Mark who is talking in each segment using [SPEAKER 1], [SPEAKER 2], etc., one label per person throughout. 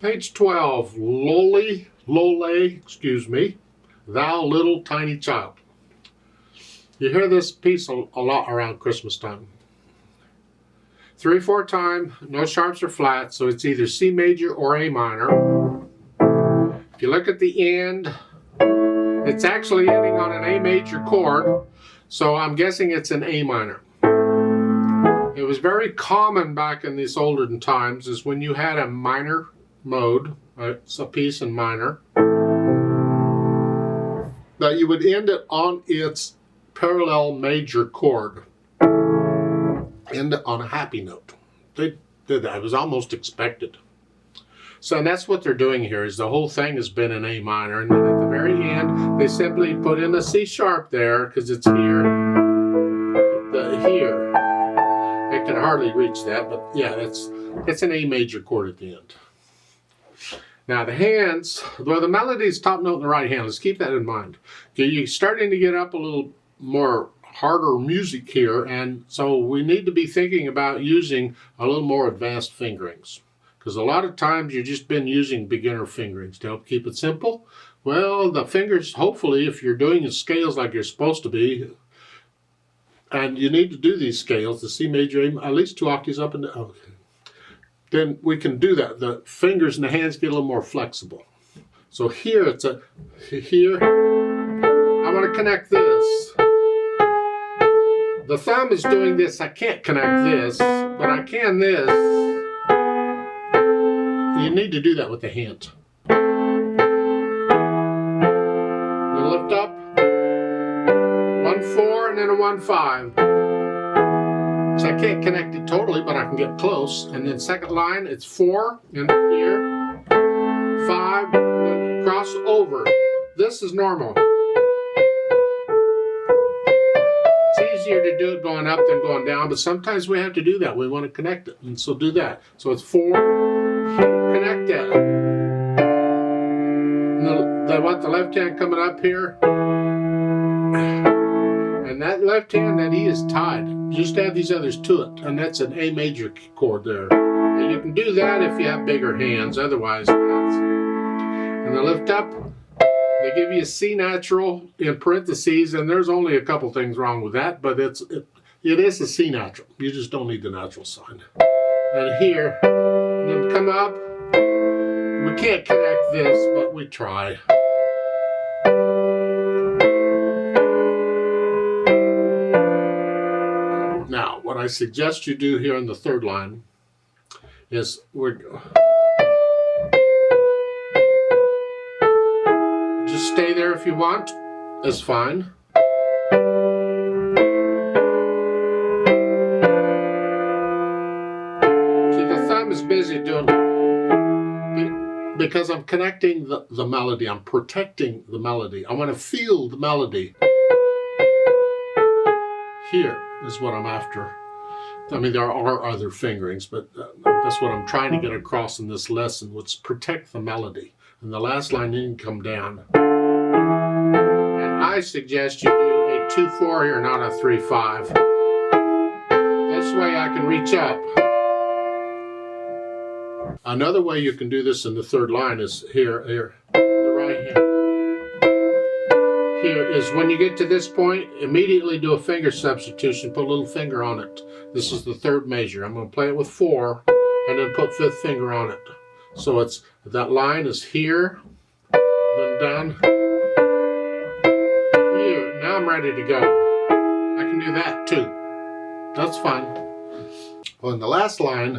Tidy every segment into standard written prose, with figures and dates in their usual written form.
[SPEAKER 1] Page 12, Lullay, excuse me, Thou Little Tiny Child. You hear this piece a lot around Christmas time. 3/4 time, no sharps or flats, so it's either C major or A minor. If you look at the end, it's actually ending on an A major chord, so I'm guessing it's an A minor. It was very common back in these olden times is when you had a minor mode, it's a piece in minor, that you would end it on its parallel major chord, end it on a happy note. They did that. It was almost expected. So that's what they're doing here, is the whole thing has been in A minor, and then at the very end they simply put in a C sharp there because it's here. Here it can hardly reach that, but yeah, it's an A major chord at the end. Now the hands, well, the melody is top note in the right hand. Let's keep that in mind. Okay, you're starting to get up a little more harder music here, and so we need to be thinking about using a little more advanced fingerings, because a lot of times you've just been using beginner fingerings to help keep it simple. Well, the fingers, hopefully, if you're doing the scales like you're supposed to be, and you need to do these scales, the C major, at least 2 octaves up and down. Okay. Then we can do that. The fingers and the hands get a little more flexible. So here it's here, I want to connect this. The thumb is doing this, I can't connect this, but I can this. You need to do that with the hand. You lift up, 1/4 and then a 1/5. So I can't connect it totally, but I can get close. And then second line, it's 4 in here, 5, and cross over. This is normal. It's easier to do it going up than going down, but sometimes we have to do that. We want to connect it, and so do that. So it's 4, connect that. And I want the left hand coming up here. And that left hand, that E is tied. Just add these others to it, and that's an A major chord there. And you can do that if you have bigger hands, otherwise that's. And the lift up, they give you a C natural in parentheses, and there's only a couple things wrong with that, but it is a C natural. You just don't need the natural sign. And here, and then come up. We can't connect this, but we try. Now, what I suggest you do here in the third line is just stay there if you want, it's fine. See, the thumb is busy doing, because I'm connecting the melody, I'm protecting the melody. I want to feel the melody. Here is what I'm after. I mean, there are other fingerings, but that's what I'm trying to get across in this lesson, which is protect the melody. And the last line, you can come down. And I suggest you do a 2/4 here, not a 3/5. This way I can reach up. Another way you can do this in the third line is here, the right hand. Here is when you get to this point, immediately do a finger substitution, put a little finger on it. This is the third measure. I'm going to play it with 4 and then put 5th finger on it. So it's, that line is here, then down here. Now I'm ready to go. I can do that too. That's fine. Well, in the last line,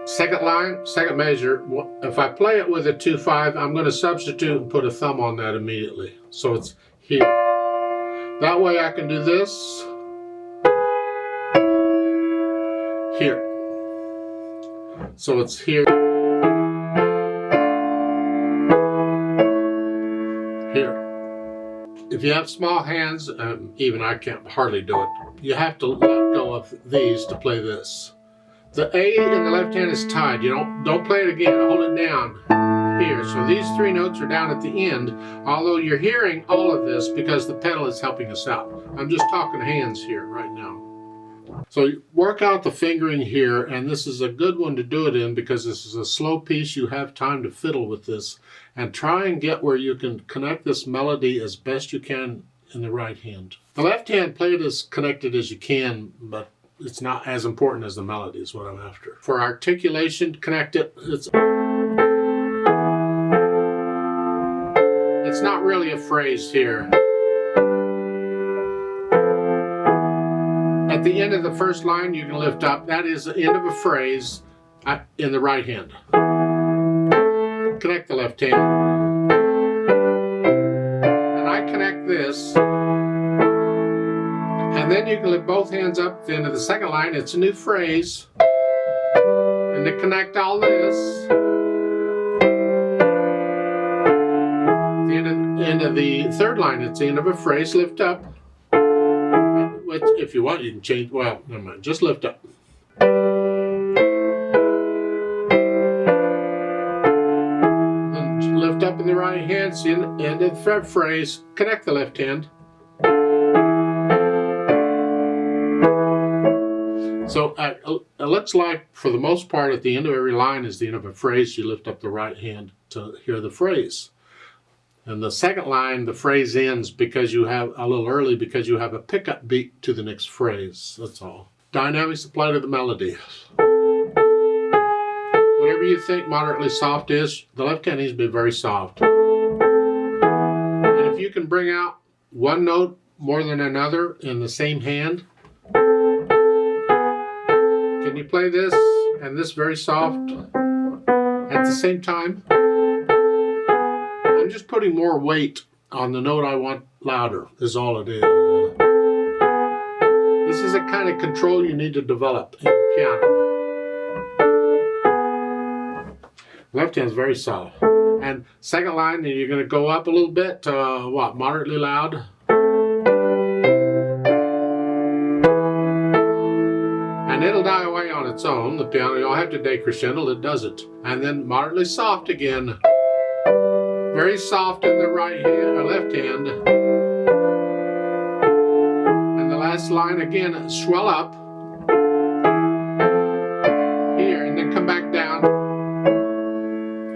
[SPEAKER 1] second line, second measure, if I play it with a 2/5, I'm going to substitute and put a thumb on that immediately. So it's here. That way I can do this. Here. So it's here. Here. If you have small hands, even I can't hardly do it, you have to let go of these to play this. The A in the left hand is tied. You don't play it again. Hold it down here. So these 3 notes are down at the end, although you're hearing all of this because the pedal is helping us out. I'm just talking hands here right now. So you work out the fingering here, and this is a good one to do it in because this is a slow piece. You have time to fiddle with this and try and get where you can connect this melody as best you can in the right hand. The left hand, play it as connected as you can, but it's not as important as the melody is what I'm after. For articulation, connect it. It's not really a phrase here. At the end of the first line, you can lift up. That is the end of a phrase in the right hand. Connect the left hand. And I connect this. And then you can lift both hands up at the end of the second line. It's a new phrase. And to connect all this, at the end of the third line, it's the end of a phrase. Lift up. If you want, you can change. Well, never mind. Just lift up. Then lift up in the right hand. See, end of the fret phrase. Connect the left hand. So it looks like, for the most part, at the end of every line is the end of a phrase. You lift up the right hand to hear the phrase. And the second line, the phrase ends because you have a little early because you have a pickup beat to the next phrase. That's all. Dynamics apply to the melody. Whatever you think moderately soft is, the left hand needs to be very soft. And if you can bring out one note more than another in the same hand, can you play this and this very soft at the same time? I'm just putting more weight on the note I want louder, is all it is. This is a kind of control you need to develop in piano. Left hand's very soft. And second line, then you're going to go up a little bit to moderately loud. And it'll die away on its own. The piano, you don't have to decrescendo, it does it. And then moderately soft again. Very soft in the right hand or left hand. And the last line again, swell up here and then come back down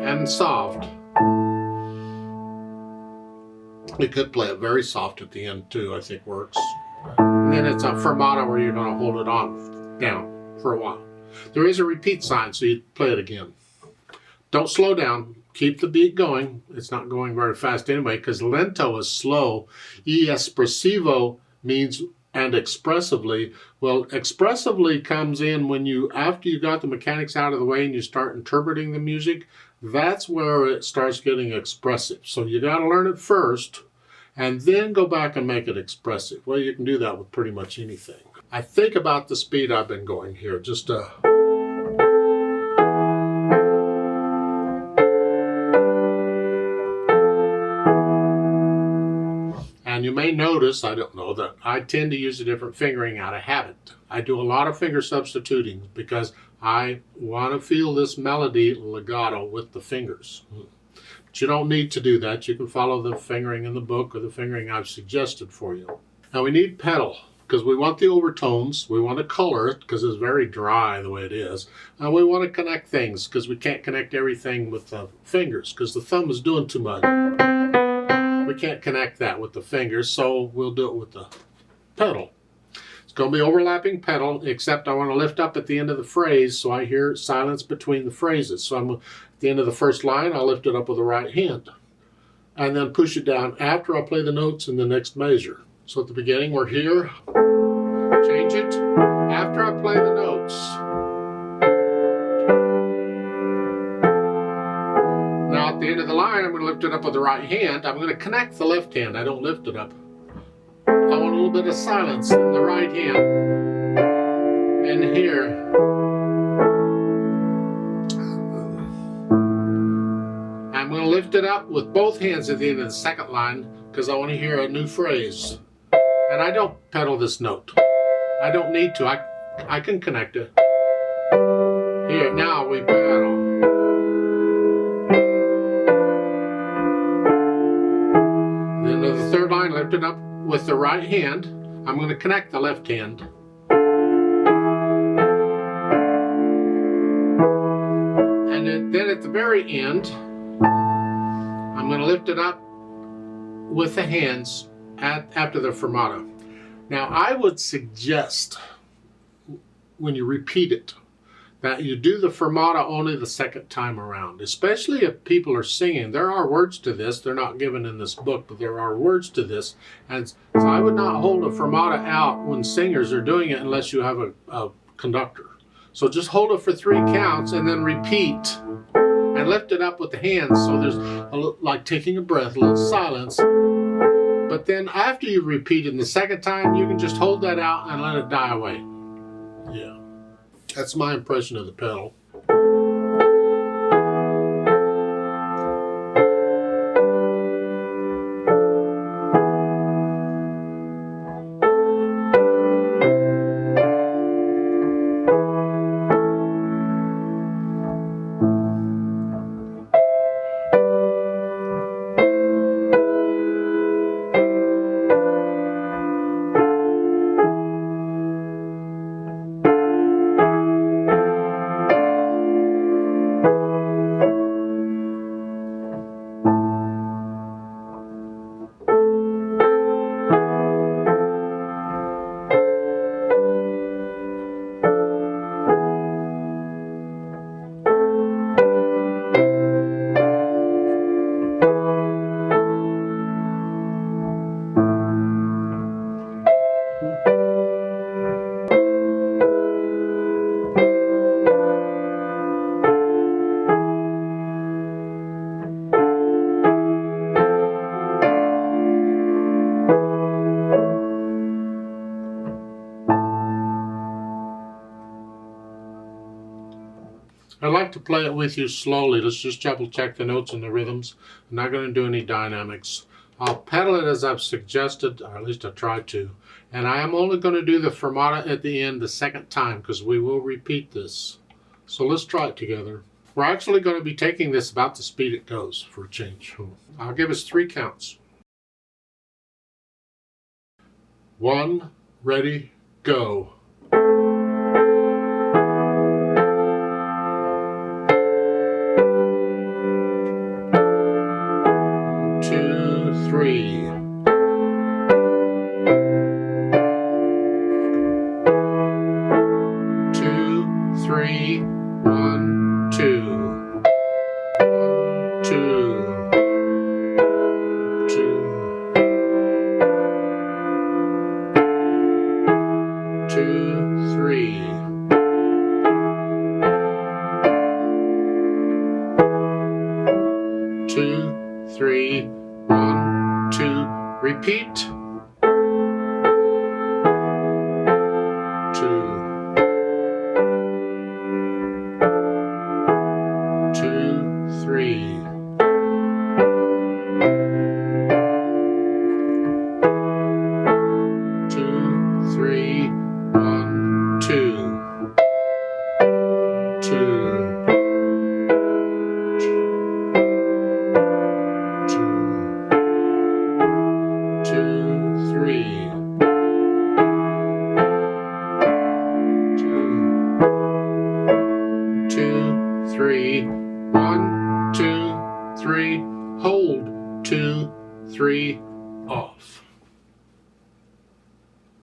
[SPEAKER 1] and soft. You could play it very soft at the end too, I think works. And then it's a fermata where you're going to hold it on down for a while. There is a repeat sign, so you play it again. Don't slow down. Keep the beat going. It's not going very fast anyway because lento is slow. Espressivo means and expressively. Well, expressively comes in when you, after you got the mechanics out of the way and you start interpreting the music, that's where it starts getting expressive. So you got to learn it first and then go back and make it expressive. Well, you can do that with pretty much anything. I think about the speed I've been going here. Just and you may notice, I don't know, that I tend to use a different fingering out of habit. I do a lot of finger substituting because I want to feel this melody legato with the fingers. But you don't need to do that. You can follow the fingering in the book or the fingering I've suggested for you. Now we need pedal because we want the overtones. We want to color it because it's very dry the way it is. And we want to connect things because we can't connect everything with the fingers because the thumb is doing too much. We can't connect that with the fingers, so we'll do it with the pedal. It's going to be overlapping pedal, except I want to lift up at the end of the phrase so I hear silence between the phrases. So I'm at the end of the first line, I'll lift it up with the right hand and then push it down after I play the notes in the next measure. So at the beginning, we're here. Change it after I play the notes. Now at the end of the line, I'm going to lift it up with the right hand. I'm going to connect the left hand. I don't lift it up. I want a little bit of silence in the right hand. And here. I'm going to lift it up with both hands at the end of the second line because I want to hear a new phrase. And I don't pedal this note. I don't need to. I can connect it. Here, now we pedal. Then to the third line, lift it up with the right hand. I'm going to connect the left hand. the very end, I'm going to lift it up with the hands after the fermata. Now, I would suggest when you repeat it that you do the fermata only the second time around, especially if people are singing. There are words to this. They're not given in this book, but there are words to this. And so I would not hold a fermata out when singers are doing it unless you have a conductor. So just hold it for 3 counts and then repeat and lift it up with the hands. So there's like taking a breath, a little silence. But then after you repeat it the second time, you can just hold that out and let it die away. Yeah. That's my impression of the pedal. I'd like to play it with you slowly. Let's just double check the notes and the rhythms. I'm not going to do any dynamics. I'll pedal it as I've suggested, or at least I try to. And I am only going to do the fermata at the end the second time because we will repeat this. So let's try it together. We're actually going to be taking this about the speed it goes for a change. I'll give us 3 counts. 1, ready, go. 3. 2, 3, 1, 2. 1, 2. 2, 3. 2, 3, 1, 2. Repeat. 2. 2, 3. 2, 3, 1, 2. 2. 3, 1, 2, 3.